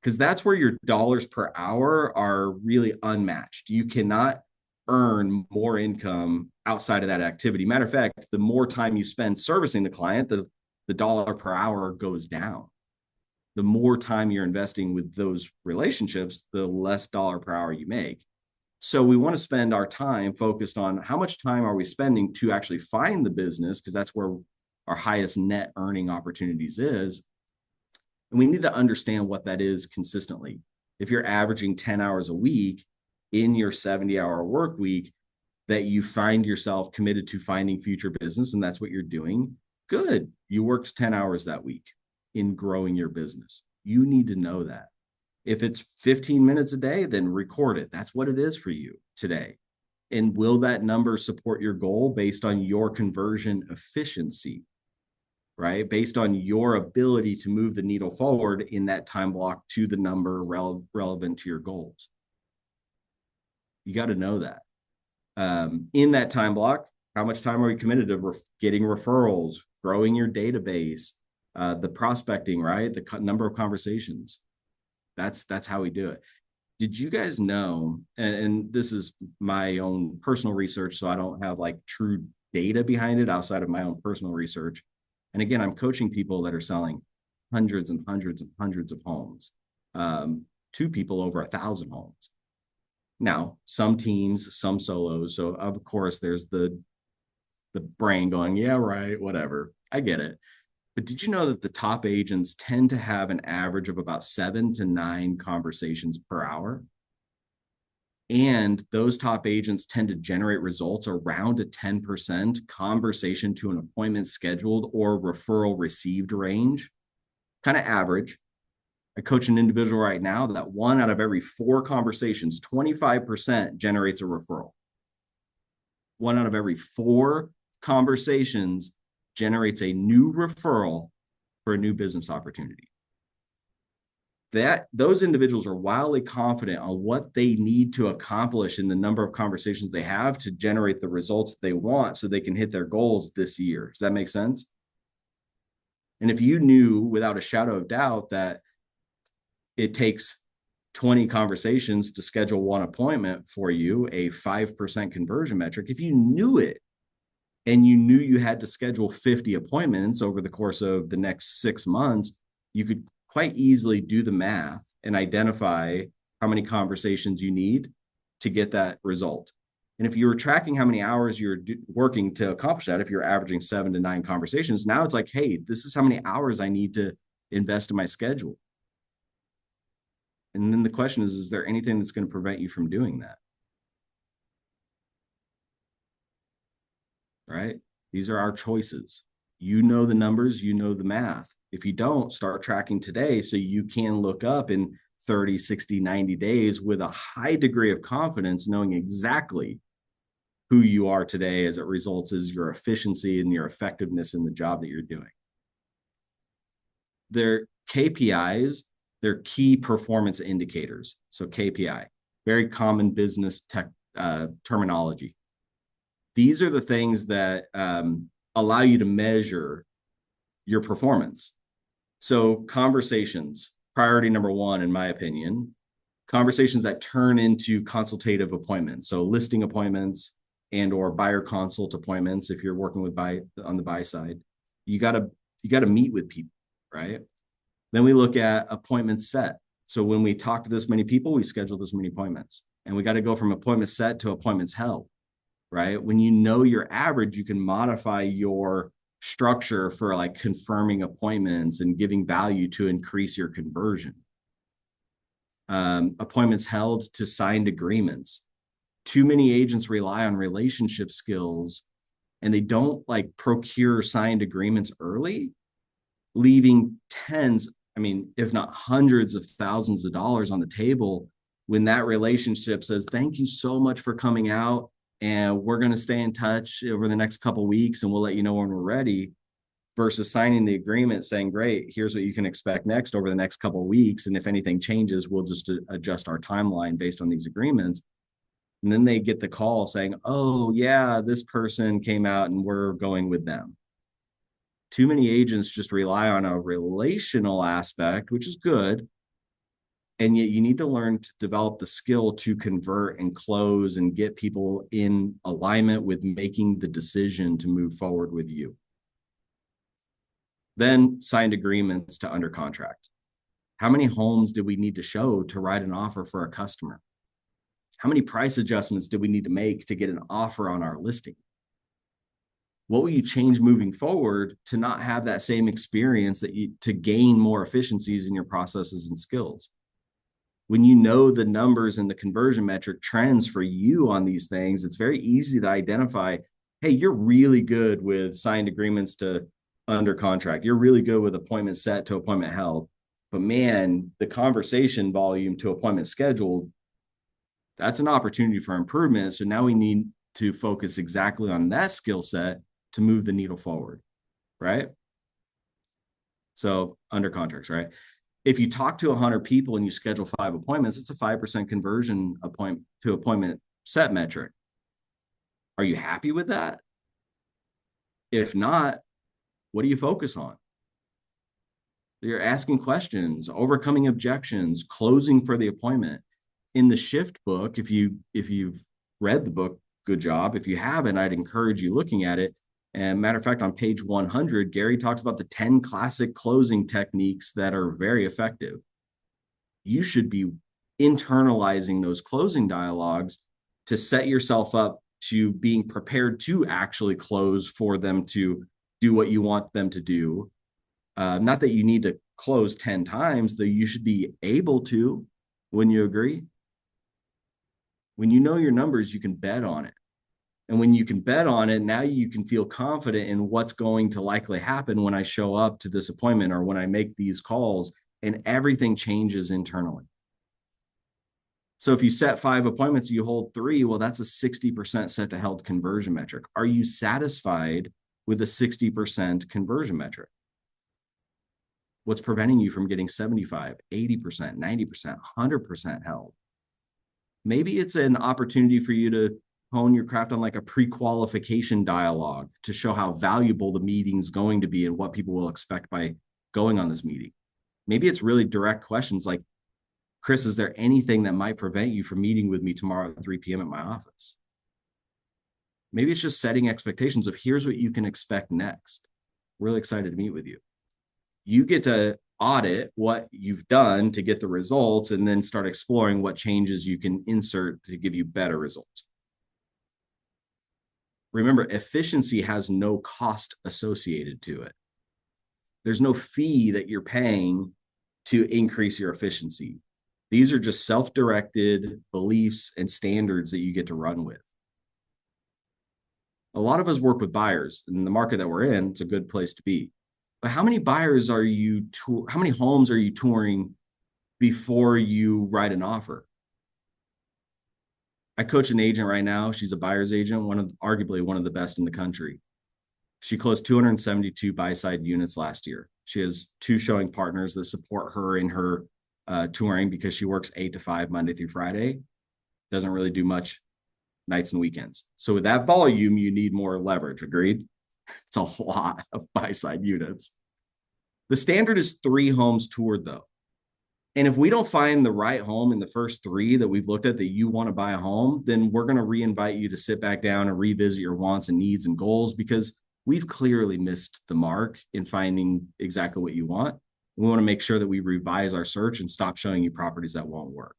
because that's where your dollars per hour are really unmatched. You cannot earn more income outside of that activity. Matter of fact, the more time you spend servicing the client, the dollar per hour goes down. The more time you're investing with those relationships, the less dollar per hour you make. So we want to spend our time focused on how much time are we spending to actually find the business, because that's where our highest net earning opportunities is. And we need to understand what that is consistently. If you're averaging 10 hours a week in your 70-hour work week, that you find yourself committed to finding future business, and that's what you're doing, good. You worked 10 hours that week in growing your business. You need to know that. If it's 15 minutes a day, then record it. That's what it is for you today. And will that number support your goal based on your conversion efficiency, right? Based on your ability to move the needle forward in that time block to the number relevant to your goals. You got to know that. In that time block, how much time are we committed to getting referrals, growing your database, the prospecting, right? The number of conversations. That's how we do it. Did you guys know, and this is my own personal research, so I don't have like true data behind it outside of my own personal research. And again, I'm coaching people that are selling hundreds and hundreds and hundreds of homes, to people over 1,000 homes. Now, some teams, some solos. So of course, there's the brain going, yeah, right, whatever. I get it. But did you know that the top agents tend to have an average of about 7 to 9 conversations per hour? And those top agents tend to generate results around a 10% conversation to an appointment scheduled or referral received range, kind of average. I coach an individual right now that 1 out of every 4 conversations, 25% generates a referral. 1 out of every 4 conversations generates a new referral for a new business opportunity. Those individuals are wildly confident on what they need to accomplish in the number of conversations they have to generate the results they want so they can hit their goals this year. Does that make sense? And if you knew without a shadow of doubt that it takes 20 conversations to schedule 1 appointment for you, a 5% conversion metric, if you knew it, and you knew you had to schedule 50 appointments over the course of the next 6 months, you could quite easily do the math and identify how many conversations you need to get that result. And if you were tracking how many hours you're working to accomplish that, if you're averaging 7 to 9 conversations, now it's like, hey, this is how many hours I need to invest in my schedule. And then the question is there anything that's going to prevent you from doing that? Right? These are our choices. You know the numbers, you know the math. If you don't, start tracking today so you can look up in 30, 60, 90 days with a high degree of confidence, knowing exactly who you are today as it results as your efficiency and your effectiveness in the job that you're doing. Their KPIs, they're key performance indicators. So KPI, very common business tech terminology. These are the things that allow you to measure your performance. So conversations, priority number 1, in my opinion, conversations that turn into consultative appointments. So listing appointments and or buyer consult appointments. If you're working with on the buy side, you got to meet with people, right? Then we look at appointments set. So when we talk to this many people, we schedule this many appointments, and we got to go from appointments set to appointments held, right? When you know your average, you can modify your structure for like confirming appointments and giving value to increase your conversion. Appointments held to signed agreements. Too many agents rely on relationship skills and they don't like procure signed agreements early, leaving tens, I mean, if not hundreds of thousands of dollars on the table when that relationship says, thank you so much for coming out, and we're going to stay in touch over the next couple of weeks and we'll let you know when we're ready, versus signing the agreement saying, great, here's what you can expect next over the next couple of weeks. And if anything changes, we'll just adjust our timeline based on these agreements. And then they get the call saying, oh yeah, this person came out and we're going with them. Too many agents just rely on a relational aspect, which is good. And yet you need to learn to develop the skill to convert and close and get people in alignment with making the decision to move forward with you. Then signed agreements to under contract. How many homes did we need to show to write an offer for a customer? How many price adjustments did we need to make to get an offer on our listing? What will you change moving forward to not have that same experience to gain more efficiencies in your processes and skills? When you know the numbers and the conversion metric trends for you on these things, it's very easy to identify, hey, you're really good with signed agreements to under contract. You're really good with appointment set to appointment held. But man, the conversation volume to appointment scheduled, that's an opportunity for improvement. So now we need to focus exactly on that skill set to move the needle forward, right? So under contracts, right? If you talk to 100 people and you schedule 5 appointments, it's a 5% conversion to appointment set metric. Are you happy with that? If not, what do you focus on? You're asking questions, overcoming objections, closing for the appointment. In the Shift book, if you've read the book, good job. If you haven't, I'd encourage you looking at it. And matter of fact, on page 100, Gary talks about the 10 classic closing techniques that are very effective. You should be internalizing those closing dialogues to set yourself up to being prepared to actually close for them to do what you want them to do. Not that you need to close 10 times, though you should be able to. Wouldn't you agree? When you know your numbers, you can bet on it. And when you can bet on it, now you can feel confident in what's going to likely happen when I show up to this appointment or when I make these calls, and everything changes internally. So if you set 5 appointments, you hold 3, well, that's a 60% set to held conversion metric. Are you satisfied with a 60% conversion metric? What's preventing you from getting 75, 80%, 90%, 100% held? Maybe it's an opportunity for you to hone your craft on like a pre-qualification dialogue to show how valuable the meeting's going to be and what people will expect by going on this meeting. Maybe it's really direct questions like, Chris, is there anything that might prevent you from meeting with me tomorrow at 3 p.m. at my office? Maybe it's just setting expectations of here's what you can expect next. Really excited to meet with you. You get to audit what you've done to get the results and then start exploring what changes you can insert to give you better results. Remember, efficiency has no cost associated to it. There's no fee that you're paying to increase your efficiency. These are just self-directed beliefs and standards that you get to run with. A lot of us work with buyers. In the market that we're in, it's a good place to be. But how many buyers how many homes are you touring before you write an offer? I coach an agent right now. She's a buyer's agent, arguably one of the best in the country. She closed 272 buy-side units last year. She has 2 showing partners that support her in her touring because she works 8 to 5 Monday through Friday. Doesn't really do much nights and weekends. So with that volume, you need more leverage. Agreed? It's a lot of buy-side units. The standard is 3 homes toured though. And if we don't find the right home in the first three that we've looked at that you want to buy a home, then we're going to reinvite you to sit back down and revisit your wants and needs and goals, because we've clearly missed the mark in finding exactly what you want. We want to make sure that we revise our search and stop showing you properties that won't work.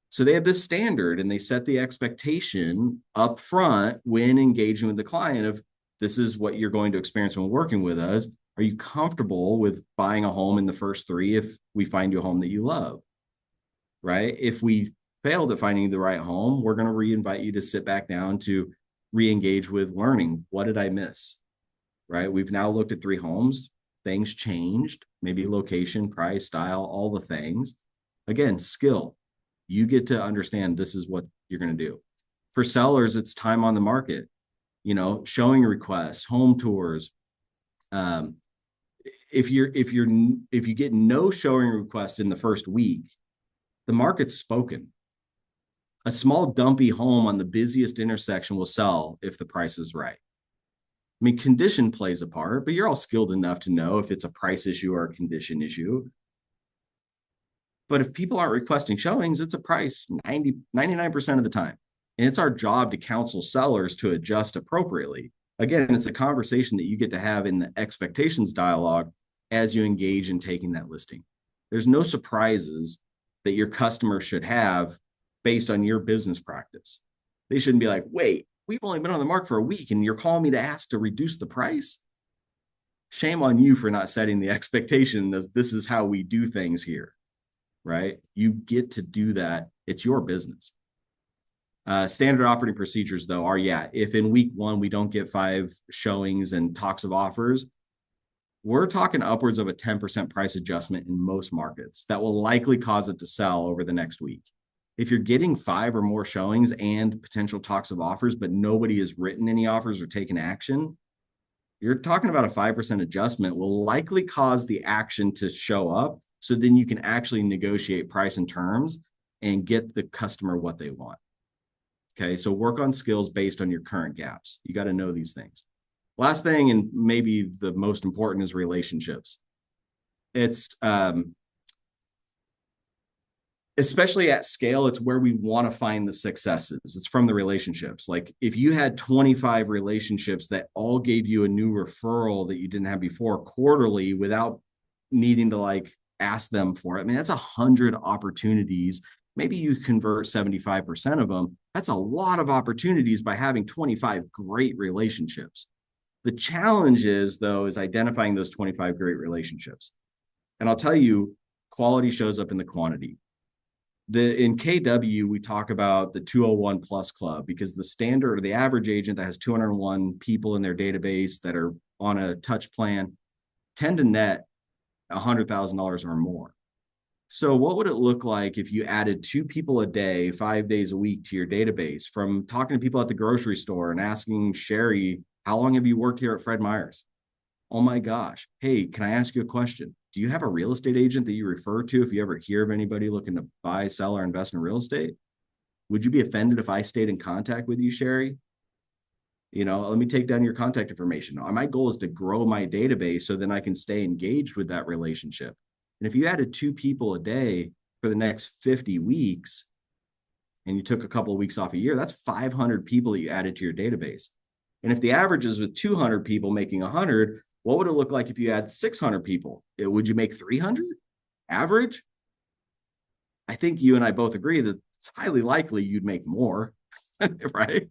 So they have this standard, and they set the expectation up front when engaging with the client of, this is what you're going to experience when working with us. Are you comfortable with buying a home in the first three if we find you a home that you love? Right? If we failed at finding the right home, we're going to reinvite you to sit back down to re-engage with learning. What did I miss? Right? We've now looked at three homes. Things changed, maybe location, price, style, all the things. Again, skill. You get to understand this is what you're going to do. For sellers, it's time on the market, showing requests, home tours. If you get no showing request in the first week, the market's spoken. A small dumpy home on the busiest intersection will sell if the price is right. I mean, condition plays a part, but you're all skilled enough to know if it's a price issue or a condition issue. But if people aren't requesting showings, it's a price 99% of the time. And it's our job to counsel sellers to adjust appropriately. Again, it's a conversation that you get to have in the expectations dialogue as you engage in taking that listing. There's no surprises that your customer should have based on your business practice. They shouldn't be like, wait, we've only been on the market for a week and you're calling me to ask to reduce the price? Shame on you for not setting the expectation that this is how we do things here, right? You get to do that. It's your business. Standard operating procedures, though, are, if in week one we don't get 5 showings and talks of offers, we're talking upwards of a 10% price adjustment in most markets that will likely cause it to sell over the next week. If you're getting 5 or more showings and potential talks of offers, but nobody has written any offers or taken action, you're talking about a 5% adjustment will likely cause the action to show up. So then you can actually negotiate price and terms and get the customer what they want. Okay, so work on skills based on your current gaps. You got to know these things. Last thing, and maybe the most important, is relationships. It's especially at scale, it's where we want to find the successes. It's from the relationships. Like if you had 25 relationships that all gave you a new referral that you didn't have before quarterly without needing to ask them for it, I mean, that's 100 opportunities. Maybe you convert 75% of them. That's a lot of opportunities by having 25 great relationships. The challenge is identifying those 25 great relationships. And I'll tell you, quality shows up in the quantity. In KW, we talk about the 201 plus club, because the standard or the average agent that has 201 people in their database that are on a touch plan tend to net $100,000 or more. So what would it look like if you added 2 people a day, 5 days a week to your database, from talking to people at the grocery store and asking Sherry, how long have you worked here at Fred Meyer's? Oh my gosh. Hey, can I ask you a question? Do you have a real estate agent that you refer to if you ever hear of anybody looking to buy, sell, or invest in real estate? Would you be offended if I stayed in contact with you, Sherry? Let me take down your contact information. My goal is to grow my database so then I can stay engaged with that relationship. And if you added 2 people a day for the next 50 weeks, and you took a couple of weeks off a year, that's 500 people that you added to your database. And if the average is with 200 people making 100, what would it look like if you had 600 people? Would you make 300 average? I think you and I both agree that it's highly likely you'd make more, right?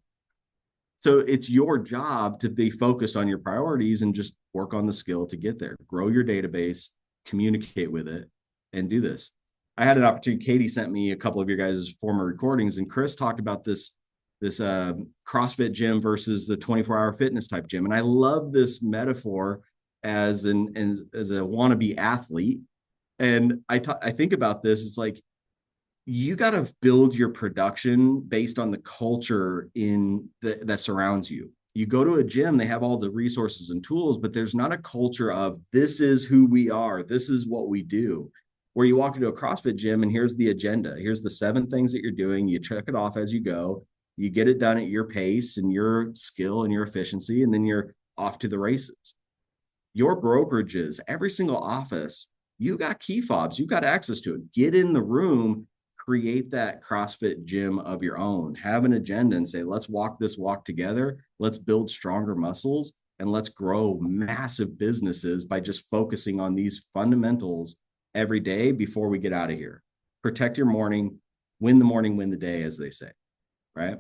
So it's your job to be focused on your priorities and just work on the skill to get there. Grow your database, communicate with it, and do this. I had an opportunity. Katie sent me a couple of your guys' former recordings, and Chris talked about this CrossFit gym versus the 24-hour fitness type gym. And I love this metaphor as a wannabe athlete. And I think about this. It's like, you got to build your production based on the culture that surrounds you. You go to a gym, they have all the resources and tools, but there's not a culture of, this is who we are, this is what we do. Where you walk into a CrossFit gym and here's the agenda. Here's the 7 things that you're doing. You check it off as you go. You get it done at your pace and your skill and your efficiency, and then you're off to the races. Your brokerages, every single office You got key fobs, you got access to it. Get in the room, create that CrossFit gym of your own. Have an agenda and say, let's walk this walk together. Let's build stronger muscles and let's grow massive businesses by just focusing on these fundamentals every day before we get out of here. Protect your morning, win the day, as they say, right?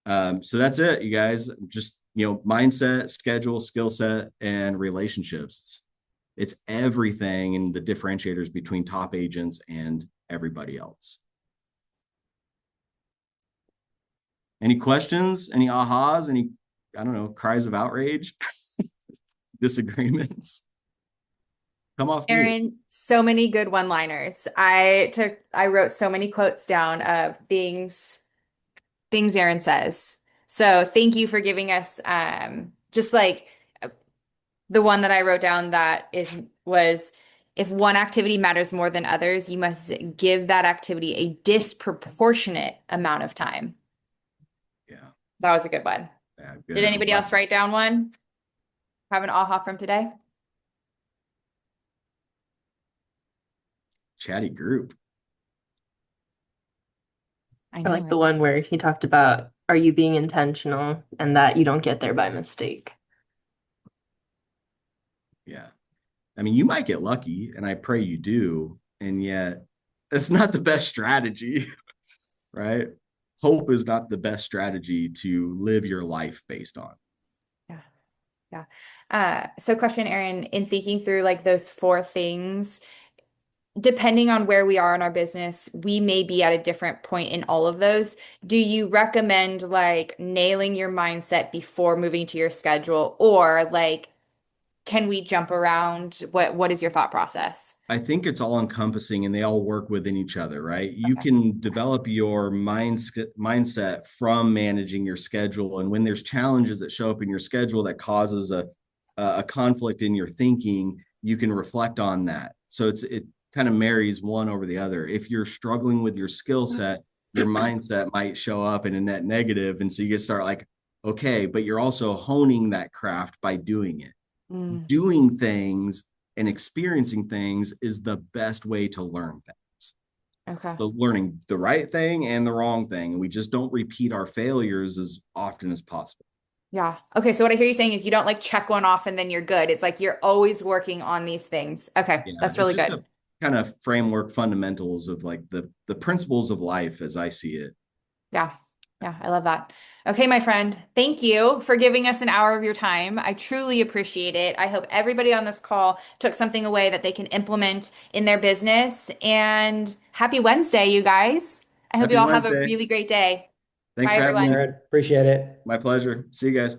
So that's it, you guys. Just, mindset, schedule, skill set, and relationships. It's everything and the differentiators between top agents and everybody else. Any questions? Any ahas? Any, I don't know, cries of outrage? Disagreements? Come off mute. Aaron, so many good one-liners. I wrote so many quotes down of things Aaron says. So thank you for giving us just like the one that I wrote down that was if one activity matters more than others, you must give that activity a disproportionate amount of time. Yeah. That was a good one. Yeah, good. Did anybody else write down one? Have an aha from today? Chatty group. I I like know. the one where he talked about, are you being intentional and that you don't get there by mistake? Yeah. I mean, you might get lucky, and I pray you do, and yet it's not the best strategy, right? Hope is not the best strategy to live your life based on. Yeah. So question, Aaron, in thinking through like those four things, depending on where we are in our business, we may be at a different point in all of those. Do you recommend like nailing your mindset before moving to your schedule, or like can we jump around? What is your thought process? I think it's all encompassing and they all work within each other, right? You can develop your mindset from managing your schedule. And when there's challenges that show up in your schedule that causes a conflict in your thinking, you can reflect on that. So it kind of marries one over the other. If you're struggling with your skill set, your mindset might show up in a net negative. And so you get start like, okay, but you're also honing that craft by doing it. Doing things and experiencing things is the best way to learn things. Okay. So learning the right thing and the wrong thing. And we just don't repeat our failures as often as possible. Yeah. Okay. So what I hear you saying is you don't like check one off and then you're good. It's like you're always working on these things. Okay. Yeah, That's really it's just good. a kind of framework fundamentals of like the principles of life as I see it. Yeah. Yeah. I love that. Okay, my friend. Thank you for giving us an hour of your time. I truly appreciate it. I hope everybody on this call took something away that they can implement in their business. And happy Wednesday, you guys. I hope Happy you all have a Wednesday. really great day. Thanks Bye, for having me. everyone. Aaron, appreciate it. My pleasure. See you guys.